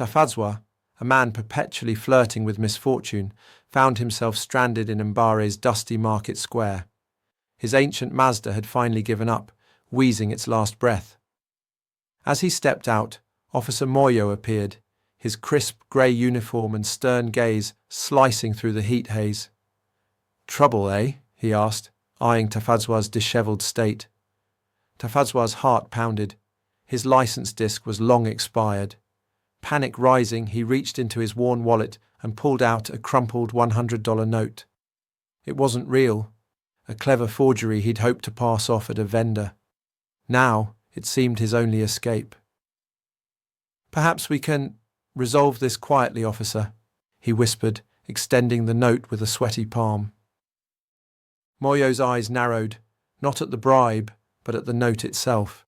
Tafadzwa, a man perpetually flirting with misfortune, found himself stranded in Mbare's dusty market square. His ancient Mazda had finally given up, wheezing its last breath. As he stepped out, Officer Moyo appeared, his crisp grey uniform and stern gaze slicing through the heat haze. "Trouble, eh?" he asked, eyeing Tafadzwa's dishevelled state. Tafadzwa's heart pounded. His license disc was long expired. Panic rising, he reached into his worn wallet and pulled out a crumpled $100 note. It wasn't real, a clever forgery he'd hoped to pass off at a vendor. Now it seemed his only escape. "Perhaps we can resolve this quietly, officer," he whispered, extending the note with a sweaty palm. Moyo's eyes narrowed, not at the bribe, but at the note itself.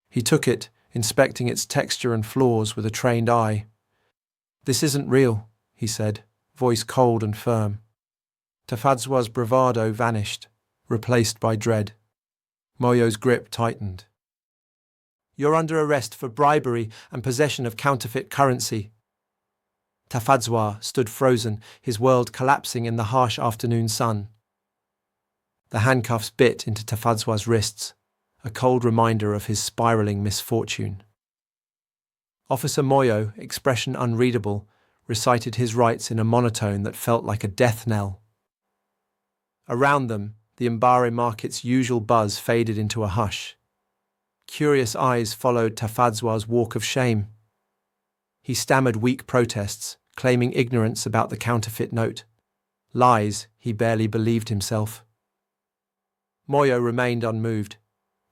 He took it, inspecting its texture and flaws with a trained eye. "This isn't real," he said, voice cold and firm. Tafadzwa's bravado vanished, replaced by dread. Moyo's grip tightened. "You're under arrest for bribery and possession of counterfeit currency." Tafadzwa stood frozen, his world collapsing in the harsh afternoon sun. The handcuffs bit into Tafadzwa's wrists, a cold reminder of his spiralling misfortune. Officer Moyo, expression unreadable, recited his rights in a monotone that felt like a death knell. Around them, the Mbare market's usual buzz faded into a hush. Curious eyes followed Tafadzwa's walk of shame. He stammered weak protests, claiming ignorance about the counterfeit note. Lies he barely believed himself. Moyo remained unmoved,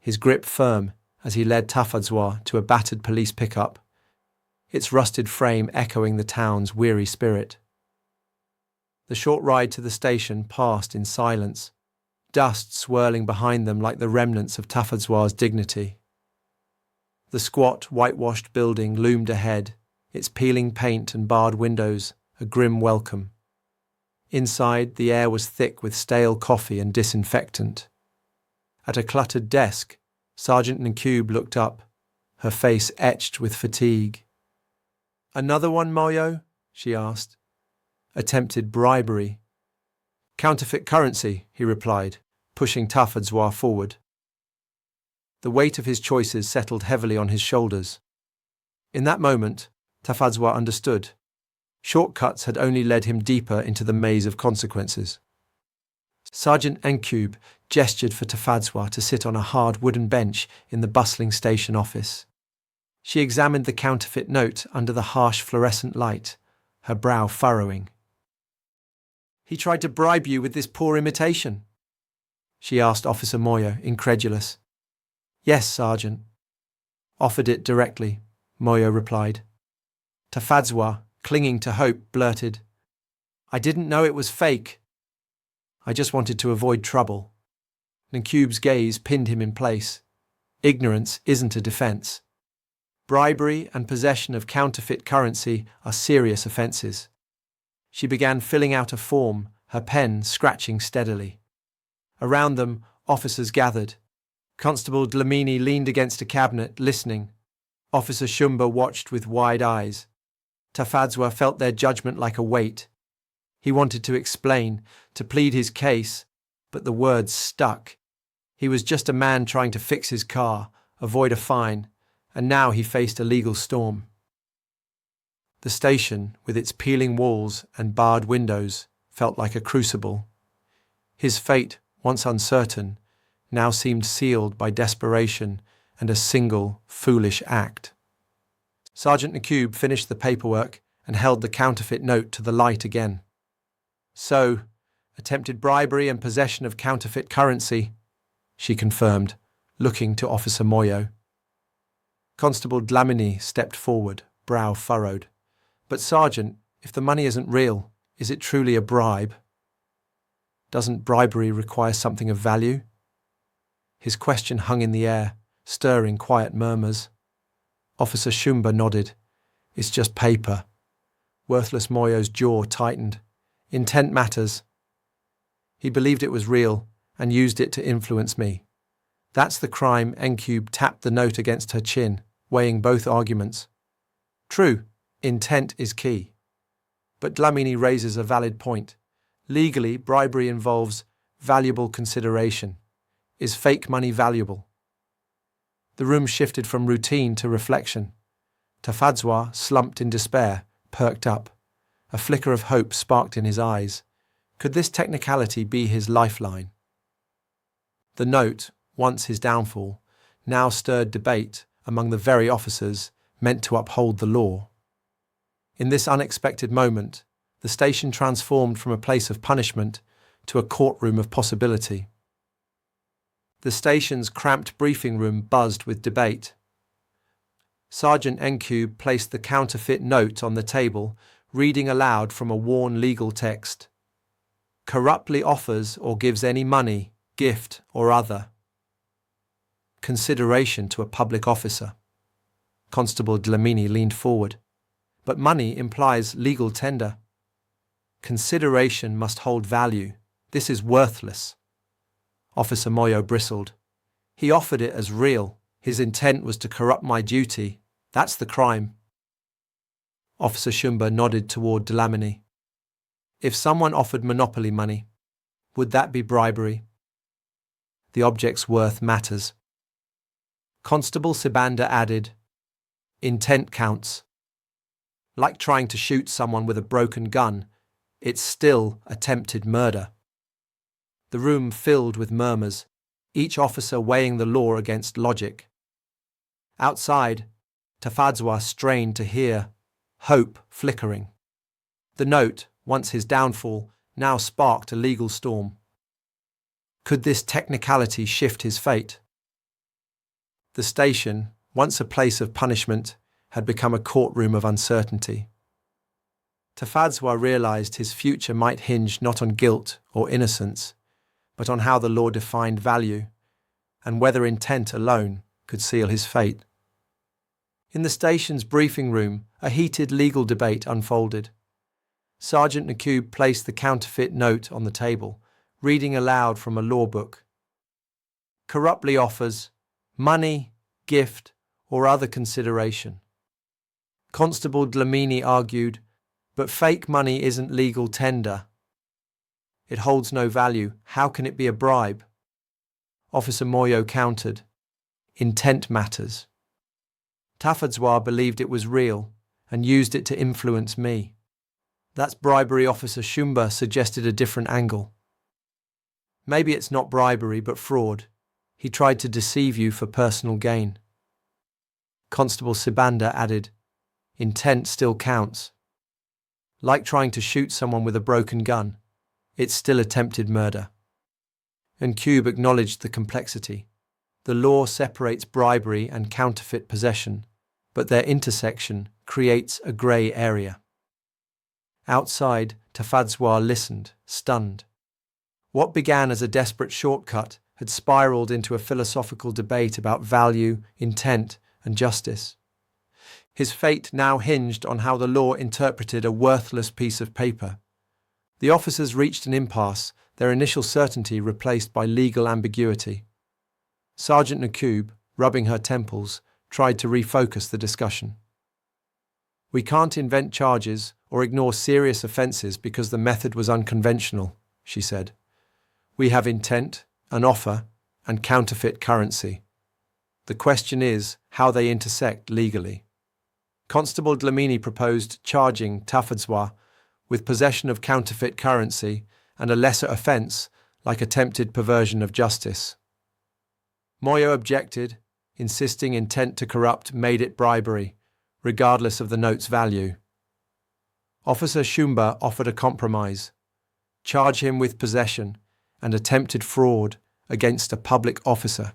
his grip firm as he led Tafadzwa to a battered police pickup, its rusted frame echoing the town's weary spirit. The short ride to the station passed in silence, dust swirling behind them like the remnants of Tafadzwa's dignity. The squat, whitewashed building loomed ahead, its peeling paint and barred windows a grim welcome. Inside, the air was thick with stale coffee and disinfectant. At a cluttered desk, Sergeant Nkube looked up, her face etched with fatigue. "Another one, Moyo?" she asked. "Attempted bribery." "Counterfeit currency," he replied, pushing Tafadzwa forward. The weight of his choices settled heavily on his shoulders. In that moment, Tafadzwa understood. Shortcuts had only led him deeper into the maze of consequences. Sergeant Nkube gestured for Tafadzwa to sit on a hard wooden bench in the bustling station office. She examined the counterfeit note under the harsh fluorescent light, her brow furrowing. "He tried to bribe you with this poor imitation?" she asked Officer Moyo, incredulous. "Yes, Sergeant." "Offered it directly," Moyo replied. Tafadzwa, clinging to hope, blurted, "I didn't know it was fake. I just wanted to avoid trouble." Nkube's gaze pinned him in place. Ignorance isn't a defence. Bribery and possession of counterfeit currency are serious offences. She began filling out a form, her pen scratching steadily. Around them, officers gathered. Constable Dlamini leaned against a cabinet, listening. Officer Shumba watched with wide eyes. Tafadzwa felt their judgment like a weight. He wanted to explain, to plead his case, but the words stuck. He was just a man trying to fix his car, avoid a fine, and now he faced a legal storm. The station, with its peeling walls and barred windows, felt like a crucible. His fate, once uncertain, now seemed sealed by desperation and a single, foolish act. Sergeant Nkube finished the paperwork and held the counterfeit note to the light again. "So, attempted bribery and possession of counterfeit currency," she confirmed, looking to Officer Moyo. Constable Dlamini stepped forward, brow furrowed. "But Sergeant, if the money isn't real, is it truly a bribe? Doesn't bribery require something of value?" His question hung in the air, stirring quiet murmurs. Officer Shumba nodded. "It's just paper." Worthless Moyo's jaw tightened. "Intent matters. He believed it was real and used it to influence me. That's the crime." Nkube tapped the note against her chin, weighing both arguments. "True, Intent is key. But Dlamini raises a valid point. Legally, bribery involves valuable consideration. Is fake money valuable? The room shifted from routine to reflection. Tafadzwa, slumped in despair, perked up. A flicker of hope sparked in his eyes. Could this technicality be his lifeline? The note, once his downfall, now stirred debate among the very officers meant to uphold the law. In this unexpected moment, the station transformed from a place of punishment to a courtroom of possibility. The station's cramped briefing room buzzed with debate. Sergeant Nkube placed the counterfeit note on the table, reading aloud from a worn legal text. Corruptly offers or gives any money, gift or other consideration to a public officer. Constable Dlamini leaned forward. But money implies legal tender. Consideration must hold value. This is worthless. Officer Moyo bristled. He offered it as real. His intent was to corrupt my duty. That's the crime. Officer Shumba nodded toward Dlamini. If someone offered monopoly money, would that be bribery? The object's worth matters. Constable Sibanda added, intent counts. Like trying to shoot someone with a broken gun, it's still attempted murder. The room filled with murmurs, each officer weighing the law against logic. Outside, Tafadzwa strained to hear, hope flickering. The note, once his downfall, now sparked a legal storm. Could this technicality shift his fate? The station, once a place of punishment, had become a courtroom of uncertainty. Tafadzwa realized his future might hinge not on guilt or innocence, but on how the law defined value, and whether intent alone could seal his fate. In the station's briefing room, a heated legal debate unfolded. Sergeant Nkube placed the counterfeit note on the table, reading aloud from a law book. Corruptly offers money, gift, or other consideration. Constable Dlamini argued, but fake money isn't legal tender. It holds no value. How can it be a bribe? Officer Moyo countered, intent matters. Tafadzwa believed it was real and used it to influence me. That's bribery. Officer Shumba suggested a different angle. Maybe it's not bribery but fraud. He tried to deceive you for personal gain. Constable Sibanda added, intent still counts. Like trying to shoot someone with a broken gun, it's still attempted murder. Nkube acknowledged the complexity. The law separates bribery and counterfeit possession, but their intersection creates a grey area. Outside, Tafadzwa listened, stunned. What began as a desperate shortcut had spiraled into a philosophical debate about value, intent, and justice. His fate now hinged on how the law interpreted a worthless piece of paper. The officers reached an impasse, their initial certainty replaced by legal ambiguity. Sergeant Nkube, rubbing her temples, tried to refocus the discussion. We can't invent charges or ignore serious offences because the method was unconventional, she said. We have intent, an offer, and counterfeit currency. The question is how they intersect legally. Constable Dlamini proposed charging Tafadzwa with possession of counterfeit currency and a lesser offence like attempted perversion of justice. Moyo objected, insisting intent to corrupt made it bribery, regardless of the note's value. Officer Shumba offered a compromise. Charge him with possession and attempted fraud against a public officer.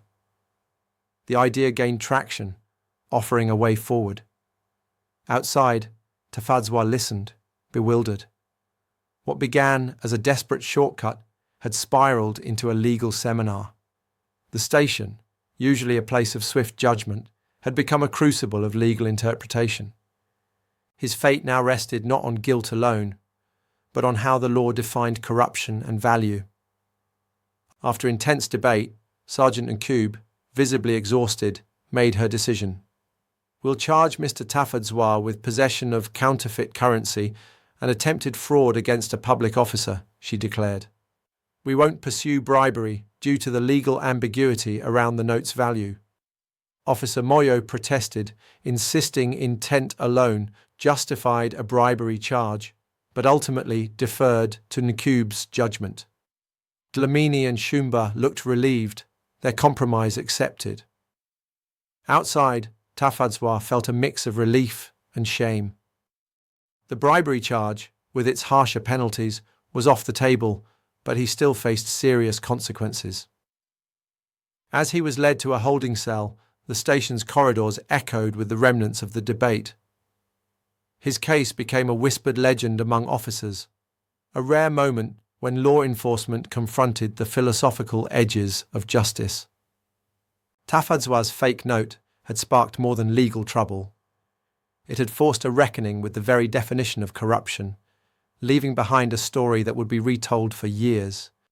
The idea gained traction, offering a way forward. Outside, Tafadzwa listened, bewildered. What began as a desperate shortcut had spiraled into a legal seminar. The station, usually a place of swift judgment, had become a crucible of legal interpretation. His fate now rested not on guilt alone, but on how the law defined corruption and value. After intense debate, Sergeant Nkube, visibly exhausted, made her decision. "We'll charge Mr. Tafadzwa with possession of counterfeit currency and attempted fraud against a public officer," she declared. "We won't pursue bribery due to the legal ambiguity around the note's value." Officer Moyo protested, insisting intent alone justified a bribery charge, but ultimately deferred to Nkube's judgment. Dlamini and Shumba looked relieved, their compromise accepted. Outside, Tafadzwa felt a mix of relief and shame. The bribery charge, with its harsher penalties, was off the table, but he still faced serious consequences. As he was led to a holding cell, the station's corridors echoed with the remnants of the debate. His case became a whispered legend among officers, a rare moment when law enforcement confronted the philosophical edges of justice. Tafadzwa's fake note had sparked more than legal trouble. It had forced a reckoning with the very definition of corruption, leaving behind a story that would be retold for years.